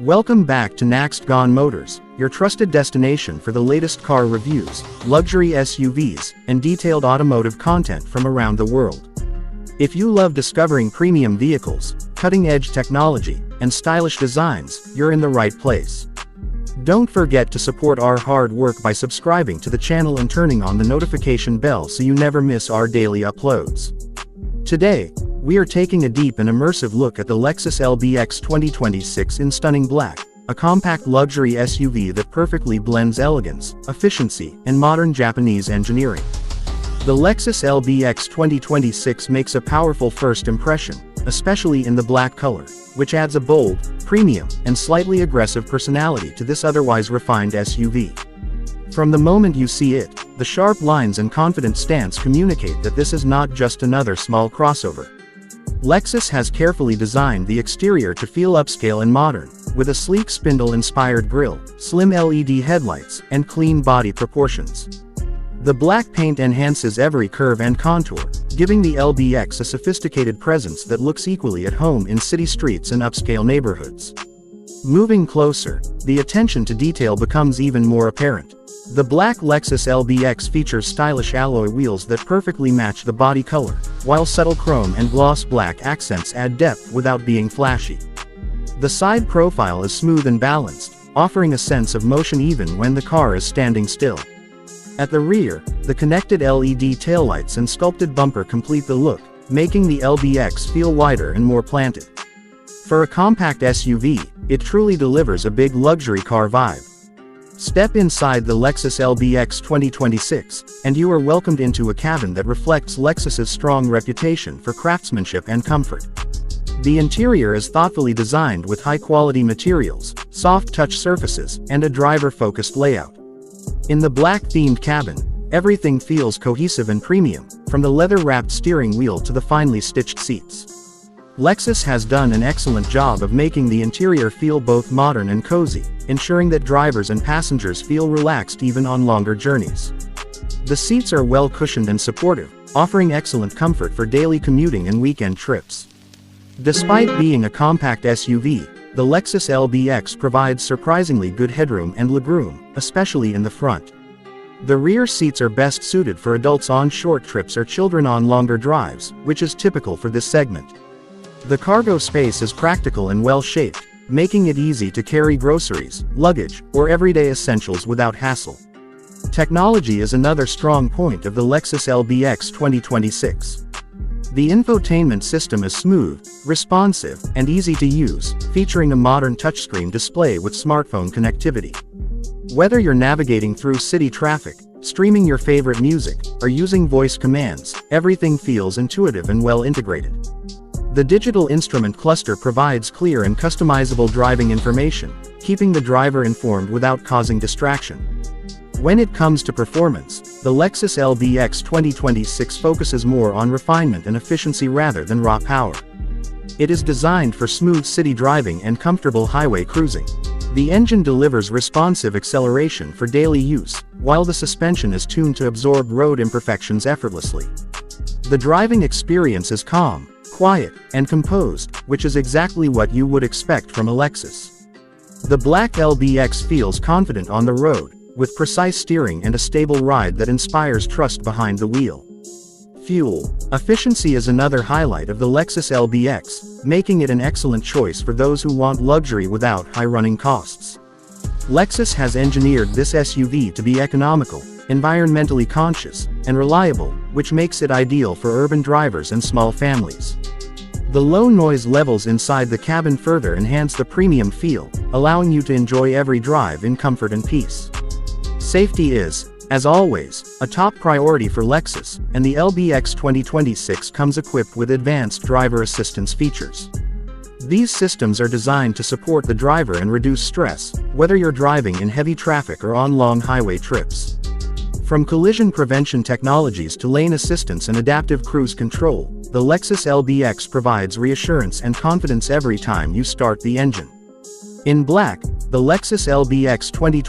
Welcome back to NaxtGan Motors, your trusted destination for the latest car reviews, luxury SUVs, and detailed automotive content from around the world. If you love discovering premium vehicles, cutting-edge technology, and stylish designs, you're in the right place. Don't forget to support our hard work by subscribing to the channel and turning on the notification bell so you never miss our daily uploads. Today, we are taking a deep and immersive look at the Lexus LBX 2026 in stunning black, a compact luxury SUV that perfectly blends elegance, efficiency, and modern Japanese engineering. The Lexus LBX 2026 makes a powerful first impression, especially in the black color, which adds a bold, premium, and slightly aggressive personality to this otherwise refined SUV. From the moment you see it, the sharp lines and confident stance communicate that this is not just another small crossover. Lexus has carefully designed the exterior to feel upscale and modern, with a sleek spindle-inspired grille, slim LED headlights, and clean body proportions. The black paint enhances every curve and contour, giving the LBX a sophisticated presence that looks equally at home in city streets and upscale neighborhoods. Moving closer, the attention to detail becomes even more apparent. The black Lexus LBX features stylish alloy wheels that perfectly match the body color, while subtle chrome and gloss black accents add depth without being flashy. The side profile is smooth and balanced, offering a sense of motion even when the car is standing still. At the rear, the connected LED taillights and sculpted bumper complete the look, making the LBX feel wider and more planted. For a compact SUV, it truly delivers a big luxury car vibe. Step inside the Lexus LBX 2026, and you are welcomed into a cabin that reflects Lexus's strong reputation for craftsmanship and comfort. The interior is thoughtfully designed with high-quality materials, soft touch surfaces, and a driver-focused layout. In the black-themed cabin, everything feels cohesive and premium, from the leather-wrapped steering wheel to the finely stitched seats. Lexus has done an excellent job of making the interior feel both modern and cozy, ensuring that drivers and passengers feel relaxed even on longer journeys. The seats are well cushioned and supportive, offering excellent comfort for daily commuting and weekend trips. Despite being a compact SUV, the Lexus LBX provides surprisingly good headroom and legroom, especially in the front. The rear seats are best suited for adults on short trips or children on longer drives, which is typical for this segment. The cargo space is practical and well-shaped, making it easy to carry groceries, luggage, or everyday essentials without hassle. Technology is another strong point of the Lexus LBX 2026. The infotainment system is smooth, responsive, and easy to use, featuring a modern touchscreen display with smartphone connectivity. Whether you're navigating through city traffic, streaming your favorite music, or using voice commands, everything feels intuitive and well integrated. The digital instrument cluster provides clear and customizable driving information, keeping the driver informed without causing distraction. When it comes to performance, the Lexus LBX 2026 focuses more on refinement and efficiency rather than raw power. It is designed for smooth city driving and comfortable highway cruising. The engine delivers responsive acceleration for daily use, while the suspension is tuned to absorb road imperfections effortlessly. The driving experience is calm, quiet, and composed, which is exactly what you would expect from a Lexus. The black LBX feels confident on the road, with precise steering and a stable ride that inspires trust behind the wheel. Fuel efficiency is another highlight of the Lexus LBX, making it an excellent choice for those who want luxury without high running costs. Lexus has engineered this SUV to be economical, environmentally conscious, and reliable, which makes it ideal for urban drivers and small families. The low noise levels inside the cabin further enhance the premium feel, allowing you to enjoy every drive in comfort and peace. Safety is, as always, a top priority for Lexus, and the LBX 2026 comes equipped with advanced driver assistance features. These systems are designed to support the driver and reduce stress, whether you're driving in heavy traffic or on long highway trips. From collision prevention technologies to lane assistance and adaptive cruise control, the Lexus LBX provides reassurance and confidence every time you start the engine. In black, the Lexus LBX 2026